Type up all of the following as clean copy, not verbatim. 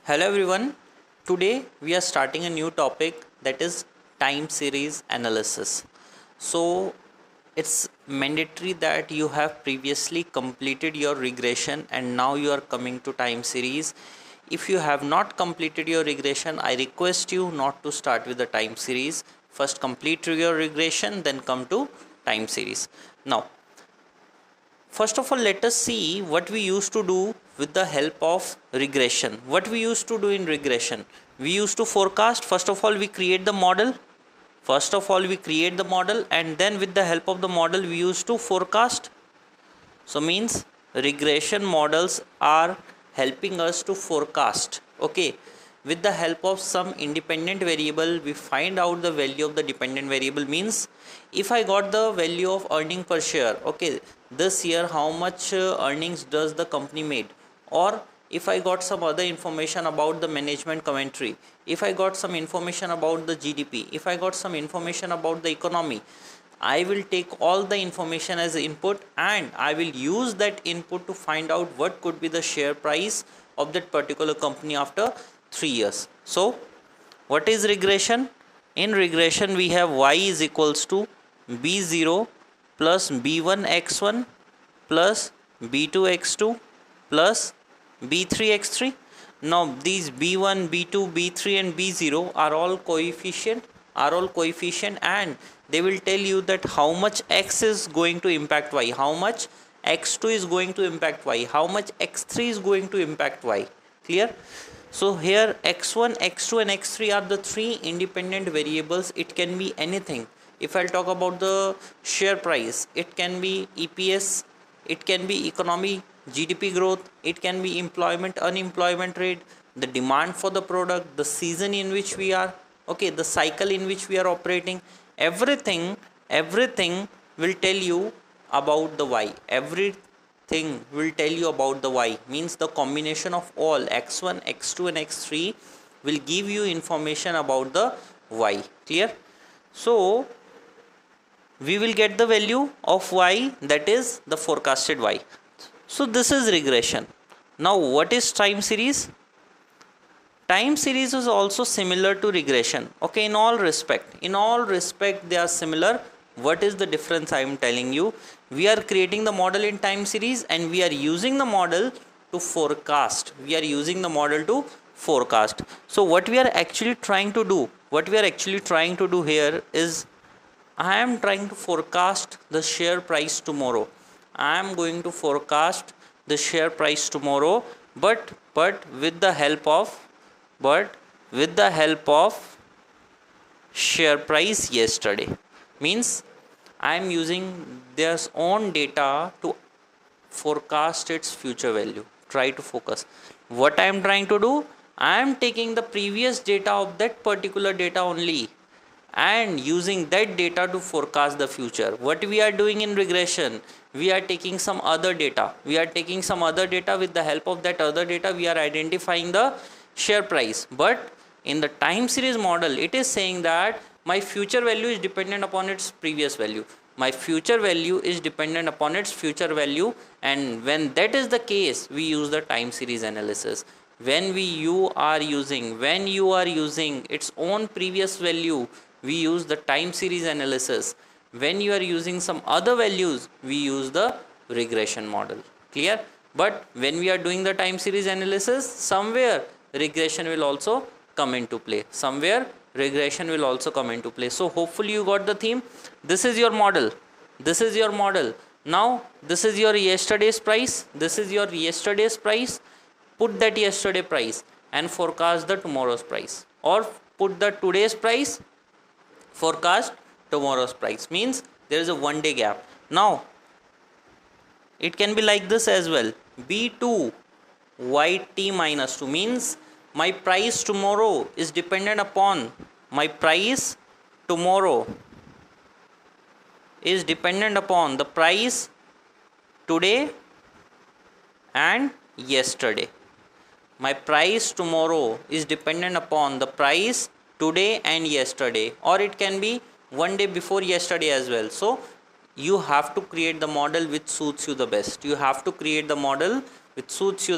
Hello everyone. Today we are starting a new topic, that is time series analysis. So it's mandatory that you have previously completed your regression and now you are coming to time series. If you have not completed your regression, I request you not to start with the time series. First complete your regression, then come to time series. Now first of all, let us see what we used to do with the help of regression. What we used to do in regression? We used to forecast. First of all, we create the model. And then with the help of the model, we used to forecast. So means regression models are helping us to forecast. Okay. With the help of some independent variable, we find out the value of the dependent variable. Means if I got the value of earning per share, okay, this year how much earnings does the company made, or if I got some other information about the management commentary, if I got some information about the GDP, if I got some information about the economy, I will take all the information as input and I will use that input to find out what could be the share price of that particular company after 3 years. So what is regression? In regression we have y is equals to b0 plus b1 x1 plus b2 x2 plus b3 x3. Now these b1, b2, b3 and b0 are all coefficient and they will tell you that how much x is going to impact y, how much x2 is going to impact y, how much x3 is going to impact y. Clear? So here x1, x2 and x3 are the three independent variables. It can be anything. If I'll talk about the share price, it can be EPS, it can be economy, GDP growth, it can be employment, unemployment rate, the demand for the product, the season in which we are, okay, the cycle in which we are operating. Everything will tell you about the y. Everything will tell you about the y. Means the combination of all x1, x2 and x3 will give you information about the y. Clear? So we will get the value of y, that is the forecasted y. So this is regression. Now what is time series? Time series is also similar to regression. Okay, in all respect they are similar. What is the difference? I am telling you. We are creating the model in time series and we are using the model to forecast. So what we are actually trying to do here is, I am trying to forecast the share price tomorrow. I am going to forecast the share price tomorrow, but with the help of share price yesterday. Means I am using their own data to forecast its future value. Try to focus. What I am trying to do? I am taking the previous data of that particular data only and using that data to forecast the future. What we are doing in regression, we are taking some other data. With the help of that other data, we are identifying the share price. But in the time series model, it is saying that my future value is dependent upon its previous value. My future value is dependent upon its future value, and when that is the case, we use the time series analysis. When you are using its own previous value, we use the time series analysis. When you are using some other values, we use the regression model. Clear? But when we are doing the time series analysis, somewhere regression will also come into play. So hopefully you got the theme. This is your model. Now this is your yesterday's price. Put that yesterday price and forecast the tomorrow's price, or put the today's price, forecast tomorrow's price. Means there is a 1 day gap. Now it can be like this as well. B2 YT minus 2 means my price tomorrow is dependent upon the price today and yesterday. My price tomorrow is dependent upon the price today and yesterday, or it can be 1 day before yesterday as well. So you have to create the model which suits you the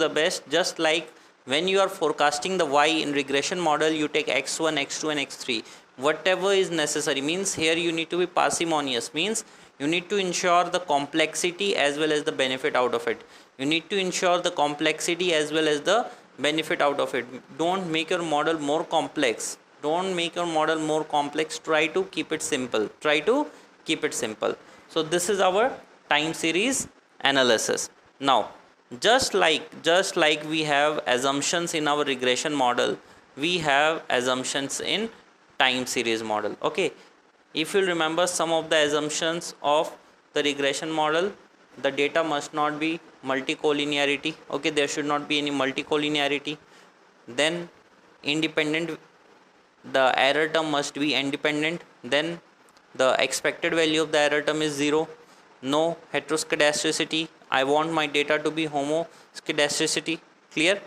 best. Just like When you are forecasting the y in regression model, you take x1, x2 and x3, whatever is necessary. Means here you need to be parsimonious, means you need to ensure the complexity as well as the benefit out of it. You need to ensure the complexity as well as the benefit out of it. Don't make your model more complex. Don't make your model more complex. Try to keep it simple. Try to keep it simple. So this is our time series analysis. Now just like we have assumptions in our regression model, we have assumptions in time series model. Okay, if you remember some of the assumptions of the regression model, the data must not be multicollinearity. Okay, there should not be any multicollinearity. Then independent, the error term must be independent. Then the expected value of the error term is 0. No heteroscedasticity. I want my data to be homoscedasticity. Clear?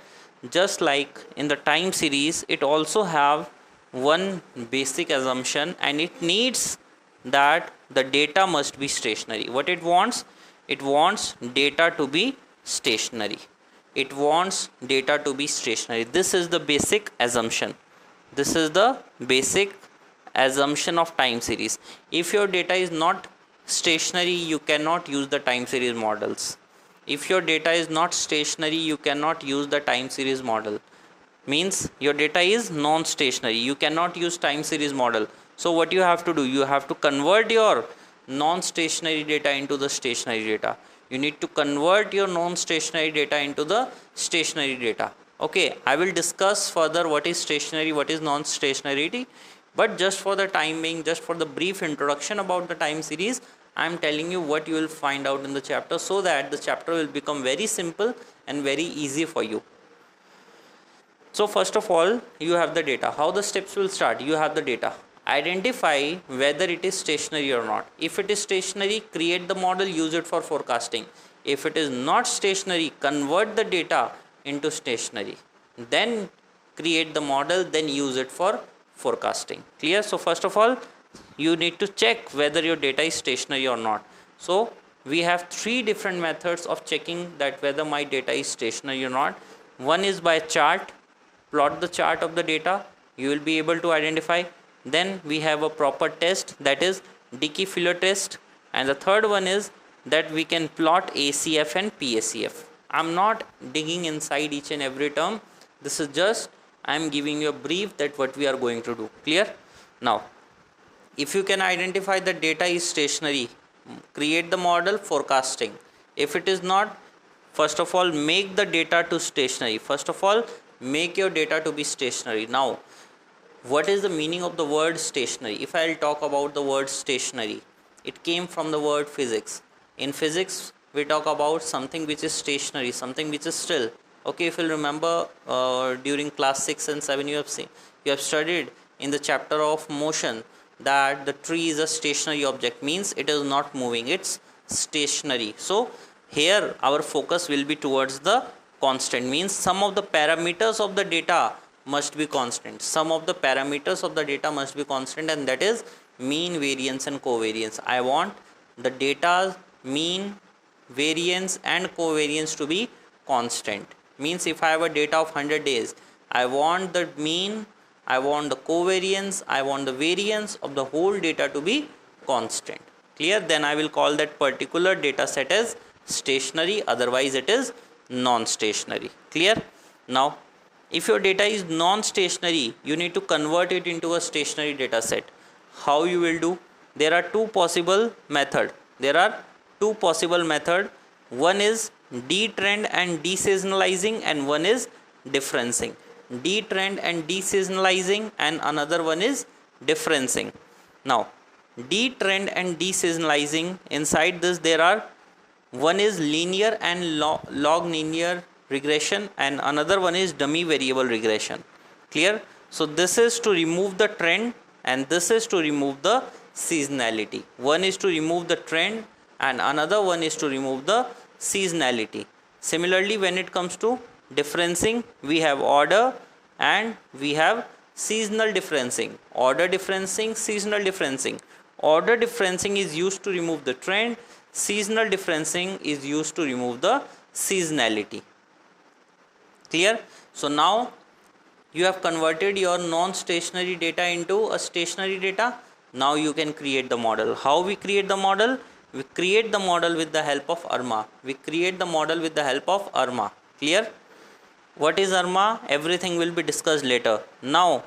Just like in the time series, it also have one basic assumption, and it needs that the data must be stationary. What it wants? It wants data to be stationary. It wants data to be stationary. This is the basic assumption. This is the basic assumption of time series. If your data is not stationary, you cannot use the time series models. If your data is not stationary, you cannot use the time series model. Means your data is non-stationary, you cannot use time series model. So what you have to do, you have to convert your non-stationary data into the stationary data. You need to convert your non-stationary data into the stationary data. Okay, I will discuss further what is stationary, what is non-stationarity, but just for the time being, just for the brief introduction about the time series, I am telling you what you will find out in the chapter, so that the chapter will become very simple and very easy for you. So first of all, you have the data. How the steps will start? You have the data. Identify whether it is stationary or not. If it is stationary, create the model, use it for forecasting. If it is not stationary, convert the data into stationary. Then create the model, then use it for forecasting. Clear? So first of all, you need to check whether your data is stationary or not. So we have 3 different methods of checking that whether my data is stationary or not. One is by chart. Plot the chart of the data, you will be able to identify. Then we have a proper test, that is Dickey-Filler test, and the third one is that we can plot ACF and PACF. I am not digging inside each and every term. This is just I am giving you a brief that what we are going to do. Clear? Now, if you can identify the data is stationary, create the model, forecasting. If it is not, first of all make the data to stationary. First of all, make your data to be stationary. Now, what is the meaning of the word stationary? If I will talk about the word stationary, it came from the word physics. In physics, we talk about something which is stationary, something which is still. Okay, if you remember during class 6 and 7, you have studied in the chapter of motion that the tree is a stationary object, means it is not moving, it's stationary. So here our focus will be towards the constant, means some of the parameters of the data must be constant. Some of the parameters of the data must be constant, and that is mean, variance and covariance. I want the data mean, variance and covariance to be constant. Means if I have a data of 100 days, I want the mean, I want the covariance, I want the variance of the whole data to be constant. Clear? Then I will call that particular data set as stationary, otherwise it is non-stationary. Clear? Now, if your data is non-stationary, you need to convert it into a stationary data set. How you will do? There are 2 possible methods. One is detrend and deseasonalizing, and one is differencing. Detrend and deseasonalizing, and another one is differencing. Now, detrend and deseasonalizing, inside this there are, one is linear and log linear regression, and another one is dummy variable regression. Clear? So this is to remove the trend, and this is to remove the seasonality. One is to remove the trend and another one is to remove the seasonality. Similarly, when it comes to differencing, we have order and we have seasonal differencing. Order differencing, seasonal differencing. Order differencing is used to remove the trend. Seasonal differencing is used to remove the seasonality. Clear? So now you have converted your non-stationary data into a stationary data. Now you can create the model. How we create the model? We create the model with the help of ARMA. We create the model with the help of ARMA. Clear? What is ARMA? Everything will be discussed later. Now,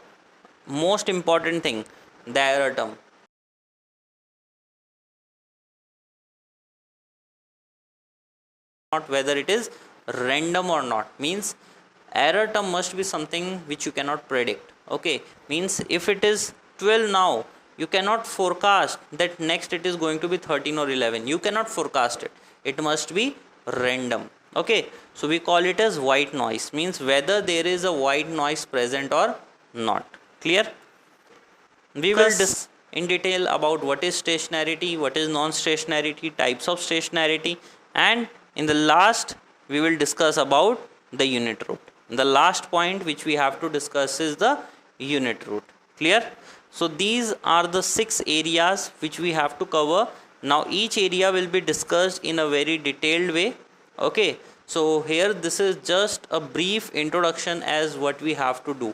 most important thing, the error term. Not whether it is random or not, means error term must be something which you cannot predict. Okay, means if it is 12 now, you cannot forecast that next it is going to be 13 or 11. You cannot forecast it. It must be random. Okay, so we call it as white noise, means whether there is a white noise present or not. Clear? We will discuss in detail about what is stationarity, what is non-stationarity, types of stationarity, and in the last we will discuss about the unit root. The last point which we have to discuss is the unit root. Clear? So these are the 6 areas which we have to cover. Now each area will be discussed in a very detailed way. Okay, so here this is just a brief introduction as what we have to do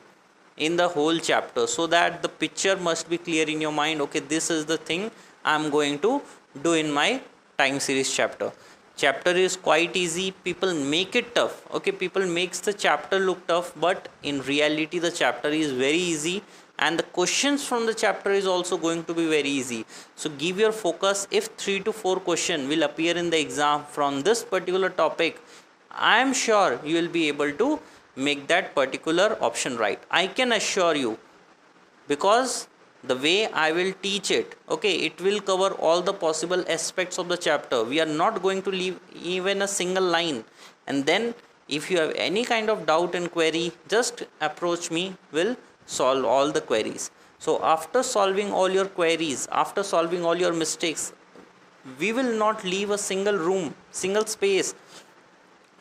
in the whole chapter, so that the picture must be clear in your mind. Okay, this is the thing I am going to do in my time series chapter. Chapter is quite easy. People make it tough. Okay, people makes the chapter look tough, but in reality the chapter is very easy, and the questions from the chapter is also going to be very easy. So give your focus. If 3 to 4 question will appear in the exam from this particular topic, I am sure you will be able to make that particular option right. I can assure you, because the way I will teach it, okay, it will cover all the possible aspects of the chapter. We are not going to leave even a single line. And then if you have any kind of doubt and query, just approach me, will solve all the queries. So after solving all your queries, after solving all your mistakes, we will not leave a single room, single space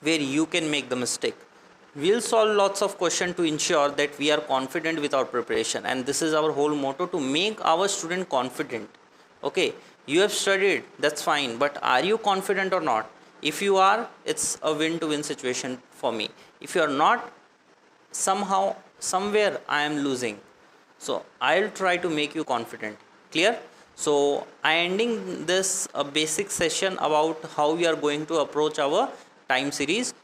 where you can make the mistake. We'll solve lots of questions to ensure that we are confident with our preparation, and this is our whole motto, to make our student confident. Okay, you have studied, that's fine, but are you confident or not? If you are, it's a win to win situation for me. If you are not, somehow, somewhere I am losing. So I'll try to make you confident. Clear? So I ending this a basic session about how we are going to approach our time series.